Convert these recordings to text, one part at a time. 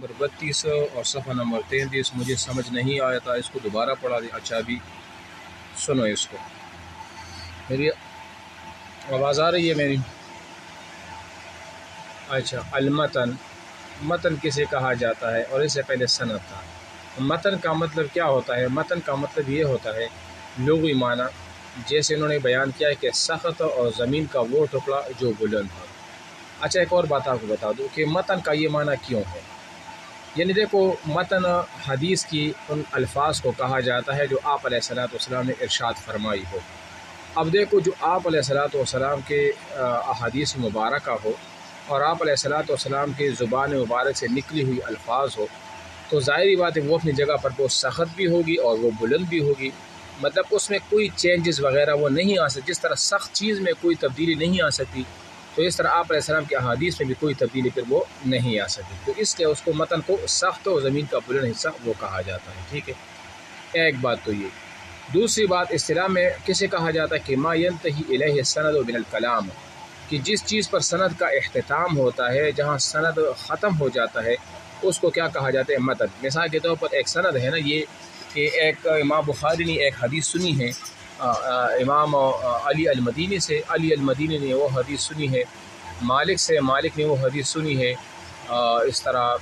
Number 32 اور صفحہ number 33 مجھے سمجھ نہیں آیا تھا، اس کو دوبارہ پڑھا دیں۔ اچھا ابھی سنو اس کو، میری آواز آ رہی ہے میری؟ اچھا، المتن، متن کسے کہا جاتا ہے؟ اور اس سے پہلے سند تھا۔ متن کا مطلب کیا ہوتا ہے؟ متن کا مطلب یہ ہوتا ہے لغوی معنی، جیسے انہوں نے بیان کیا ہے کہ سخت اور زمین کا وہ ٹکڑا جو بلند ہو۔ اچھا ایک اور بات آپ کو بتا دوں کہ متن کا یہ معنی کیوں ہے۔ یعنی دیکھو، متن حدیث کی ان الفاظ کو کہا جاتا ہے جو آپ علیہ الصلوۃ والسلام نے ارشاد فرمائی ہو۔ اب دیکھو، جو آپ علیہ الصلوۃ والسلام کے احادیث مبارکہ ہو اور آپ علیہ الصلوۃ والسلام کی زبان مبارک سے نکلی ہوئی الفاظ ہو، تو ظاہری بات ہے وہ اپنی جگہ پر وہ سخت بھی ہوگی اور وہ بلند بھی ہوگی، مطلب اس میں کوئی چینجز وغیرہ وہ نہیں آ سکتی۔ جس طرح سخت چیز میں کوئی تبدیلی نہیں آ سکتی، تو اس طرح آپ علیہ السلام کے احادیث میں بھی کوئی تبدیلی پھر وہ نہیں آ سکتی، تو اس لیے اس کو متن کو سخت و زمین کا بلند حصہ وہ کہا جاتا ہے۔ ٹھیک ہے، ایک بات تو یہ۔ دوسری بات، اصطلاح میں کسے کہا جاتا ہے کہ ما ینتہی الیہ السند من الکلام، کہ جس چیز پر سند کا اختتام ہوتا ہے، جہاں سند ختم ہو جاتا ہے، اس کو کیا کہا جاتا ہے؟ متن۔ مثال کے طور پر ایک سند ہے نا، یہ کہ ایک امام بخاری نے ایک حدیث سنی ہے امام علی المدینی سے، علی المدینی نے وہ حدیث سنی ہے مالک سے، مالک نے وہ حدیث سنی ہے اس طرح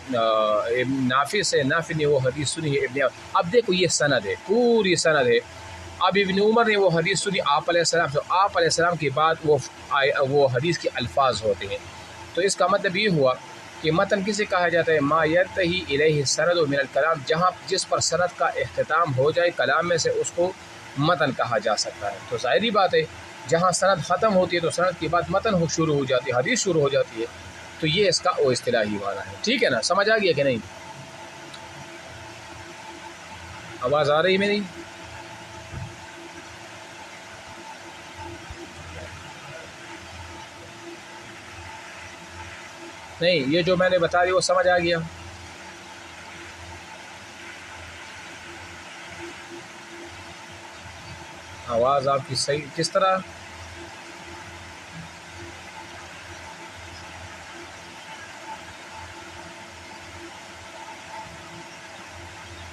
نافع سے، نافع نے وہ حدیث سنی ہے ابن۔ اب دیکھو یہ سند ہے، پوری سند ہے۔ اب ابن عمر نے وہ حدیث سنی آپ علیہ السلام سے، آپ علیہ السلام کے بعد وہ حدیث کے الفاظ ہوتے ہیں، تو اس کا مطلب یہ ہوا کہ متن کسے کہا جاتا ہے؟ ما ینتہی الیہ السند من الکلام، جہاں جس پر سند کا اختتام ہو جائے کلام میں سے، اس کو متن کہا جا سکتا ہے۔ تو ظاہری بات ہے جہاں سند ختم ہوتی ہے تو سند کے بعد متن شروع ہو جاتی ہے، حدیث شروع ہو جاتی ہے، تو یہ اس کا وہ اصطلاحی معنی ہے۔ ٹھیک ہے نا، سمجھ آ گیا کہ نہیں؟ آواز آ رہی ہے میری؟ نہیں، یہ جو میں نے بتا دی وہ سمجھ آ گیا؟ آواز آپ کی صحیح کس طرح؟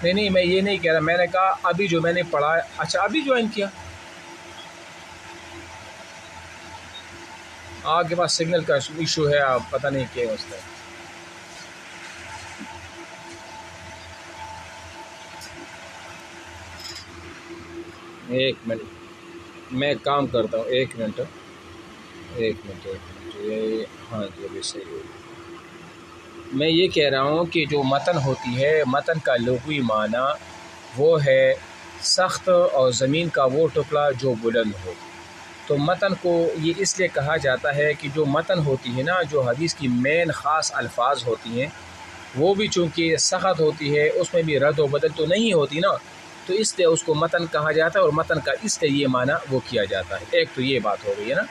نہیں میں یہ نہیں کہہ رہا، میں نے کہا ابھی جو میں نے پڑھا۔ اچھا ابھی جوائن کیا؟ آپ کے پاس سگنل کا ایشو ہے، آپ پتہ نہیں کیا اس کا۔ ایک منٹ میں کام کرتا ہوں، ایک منٹ۔ یہ ہاں جی ابھی صحیح ہو گیا۔ میں یہ کہہ رہا ہوں کہ جو متن ہوتی ہے، متن کا لغوی معنی وہ ہے سخت اور زمین کا وہ ٹکڑا جو بلند ہو۔ تو متن کو یہ اس لیے کہا جاتا ہے کہ جو متن ہوتی ہے نا، جو حدیث کی مین خاص الفاظ ہوتی ہیں، وہ بھی چونکہ سخت ہوتی ہے، اس میں بھی رد و بدل تو نہیں ہوتی نا، تو اس لیے اس کو متن کہا جاتا ہے، اور متن کا اس لیے یہ معنی وہ کیا جاتا ہے۔ ایک تو یہ بات ہو گئی ہے نا۔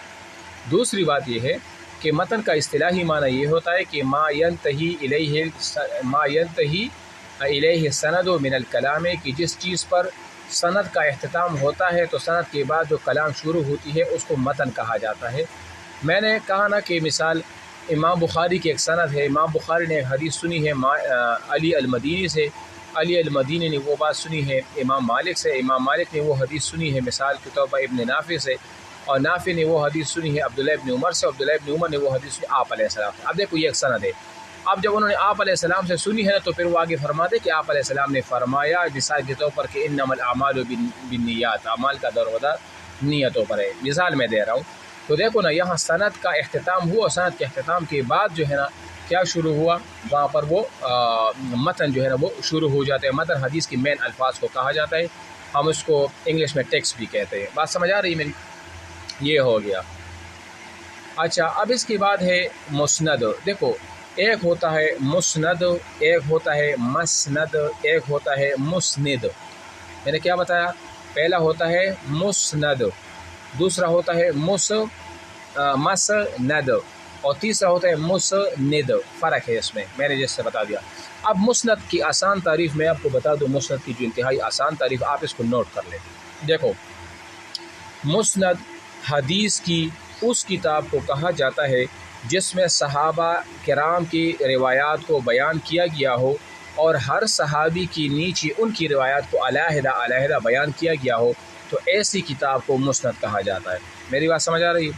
دوسری بات یہ ہے کہ متن کا اصطلاحی معنی یہ ہوتا ہے کہ ما ینتہی الیہ السند من الکلام، کہ جس چیز پر سند کا اختتام ہوتا ہے تو سند کے بعد جو کلام شروع ہوتی ہے اس کو متن کہا جاتا ہے۔ میں نے کہا نا کہ مثال امام بخاری کی ایک سند ہے، امام بخاری نے حدیث سنی ہے علی المدینی سے، علی المدینی نے وہ بات سنی ہے امام مالک سے، امام مالک نے وہ حدیث سنی ہے مثال کے طور پر ابن نافع سے، اور نافع نے وہ حدیث سنی ہے عبداللہ ابن عمر سے، عبداللہ ابن عمر نے وہ حدیث سنی آپ علیہ السلام سے۔ اب دیکھو یہ ایک سند ہے۔ اب جب انہوں نے آپ علیہ السلام سے سنی ہے نا، تو پھر وہ آگے فرماتے کہ آپ علیہ السلام نے فرمایا مثال کے طور پر کہ انما الاعمال بالنیات، اعمال کا دار و مدار نیتوں پر ہے، مثال میں دے رہا ہوں۔ تو دیکھو نا، یہاں سند کا اختتام ہوا، سند کے اختتام کے بعد جو ہے نا کیا شروع ہوا، وہاں پر وہ متن جو ہے نا وہ شروع ہو جاتا ہے۔ متن حدیث کی مین الفاظ کو کہا جاتا ہے، ہم اس کو انگلش میں ٹیکسٹ بھی کہتے ہیں۔ بات سمجھ آ رہی ہے میری؟ یہ ہو گیا۔ اچھا اب اس کے بعد ہے مسند۔ دیکھو ایک ہوتا ہے مسند، ایک ہوتا ہے مسند، ایک ہوتا ہے مسند۔ میں نے کیا بتایا؟ پہلا ہوتا ہے مسند، دوسرا ہوتا ہے مسند، اور تیسرا ہوتا ہے مسند۔ فرق ہے اس میں نے جیسے بتا دیا۔ اب مسند کی آسان تعریف میں آپ کو بتا دوں، مسند کی جو انتہائی آسان تعریف، آپ اس کو نوٹ کر لیں۔ دیکھو مسند حدیث کی اس کتاب کو کہا جاتا ہے جس میں صحابہ کرام کی روایات کو بیان کیا گیا ہو اور ہر صحابی کی نیچے ان کی روایات کو علیحدہ علیحدہ بیان کیا گیا ہو، تو ایسی کتاب کو مسند کہا جاتا ہے۔ میری بات سمجھ آ رہی ہے؟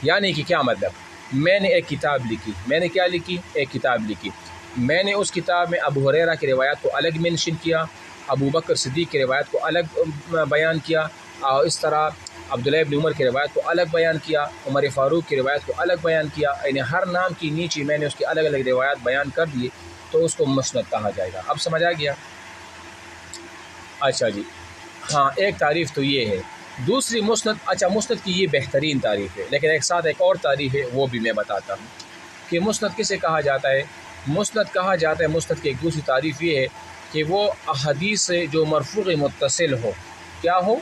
یعنی کہ کیا مطلب، میں نے ایک کتاب لکھی، میں نے کیا لکھی؟ ایک کتاب لکھی، میں نے اس کتاب میں ابو ہریرہ کی روایات کو الگ مینشن کیا، ابو بکر صدیق کی روایت کو الگ بیان کیا، اور اس طرح عبداللہ ابن عمر کی روایت کو الگ بیان کیا، عمر فاروق کی روایت کو الگ بیان کیا، یعنی ہر نام کی نیچے میں نے اس کی الگ الگ روایات بیان کر دی، تو اس کو مسند کہا جائے گا۔ اب سمجھ آ گیا؟ اچھا جی، ہاں ایک تعریف تو یہ ہے۔ دوسری مسند، اچھا مسند کی یہ بہترین تعریف ہے، لیکن ایک ساتھ ایک اور تعریف ہے، وہ بھی میں بتاتا ہوں کہ مسند کسے کہا جاتا ہے۔ مسند کہا جاتا ہے، مسند کی ایک دوسری تعریف یہ ہے کہ وہ حدیث جو مرفوع متصل ہو، کیا ہو؟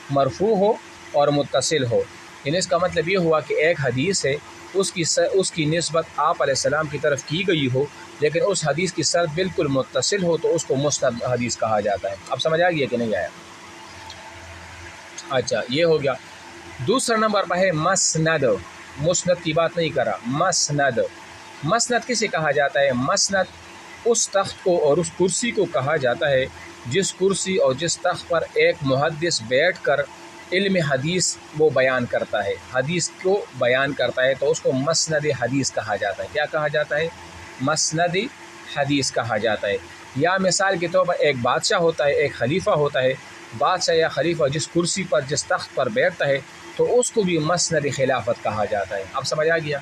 مرفوع ہو اور متصل ہو، یعنی اس کا مطلب یہ ہوا کہ ایک حدیث ہے، اس کی نسبت آپ علیہ السلام کی طرف کی گئی ہو، لیکن اس حدیث کی سند بالکل متصل ہو، تو اس کو مسند حدیث کہا جاتا ہے۔ اب سمجھ آ گیا کہ نہیں آیا؟ اچھا یہ ہو گیا۔ دوسرا نمبر پر ہے مسند۔ مسند کی بات نہیں کرا، مسند۔ مسند کسے کہا جاتا ہے؟ مسند اس تخت کو اور اس کرسی کو کہا جاتا ہے جس کرسی اور جس تخت پر ایک محدث بیٹھ کر علم حدیث وہ بیان کرتا ہے، حدیث کو بیان کرتا ہے، تو اس کو مسند حدیث کہا جاتا ہے۔ کیا کہا جاتا ہے؟ مسند حدیث کہا جاتا ہے۔ یا مثال کے طور پر ایک بادشاہ ہوتا ہے، ایک خلیفہ ہوتا ہے، بادشاہ یا خلیفہ جس کرسی پر جس تخت پر بیٹھتا ہے تو اس کو بھی مسند خلافت کہا جاتا ہے۔ اب سمجھ آ گیا؟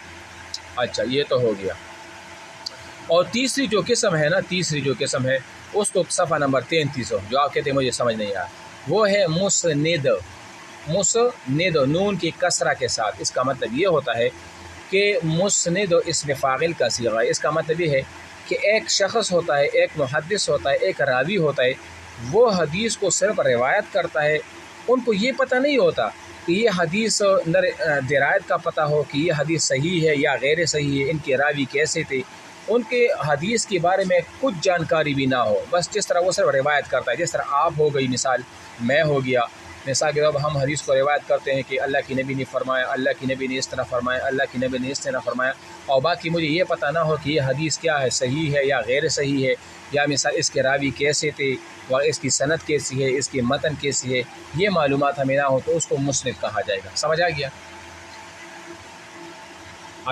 اچھا یہ تو ہو گیا۔ اور تیسری جو قسم ہے نا، تیسری جو قسم ہے اس کو صفحہ نمبر 33 ہو، جو آپ کہتے ہیں مجھے سمجھ نہیں آیا، وہ ہے مسند۔ مسند نون کی کسرہ کے ساتھ، اس کا مطلب یہ ہوتا ہے کہ مسند اسم فاعل کا صیغہ ہے۔ اس کا مطلب یہ ہے کہ ایک شخص ہوتا ہے، ایک محدث ہوتا ہے، ایک راوی ہوتا ہے، وہ حدیث کو صرف روایت کرتا ہے، ان کو یہ پتہ نہیں ہوتا کہ یہ حدیث درایت کا پتہ ہو کہ یہ حدیث صحیح ہے یا غیر صحیح ہے، ان کے راوی کیسے تھے، ان کے حدیث کے بارے میں کچھ جانکاری بھی نہ ہو، بس جس طرح وہ صرف روایت کرتا ہے، جس طرح آپ ہو گئی مثال، میں ہو گیا مثال کے طور پر، ہم حدیث کو روایت کرتے ہیں کہ اللہ کی نبی نے فرمایا، اللہ کی نبی نے اس طرح فرمایا، اللہ کی نبی نے اس طرح فرمایا، اور باقی مجھے یہ پتہ نہ ہو کہ یہ حدیث کیا ہے، صحیح ہے یا غیر صحیح ہے، یا مثال اس کے راوی کیسے تھے، اور اس کی سند کیسی ہے، اس کی متن کیسی ہے، یہ معلومات ہمیں نہ ہو، تو اس کو مسند کہا جائے گا۔ سمجھ آ گیا؟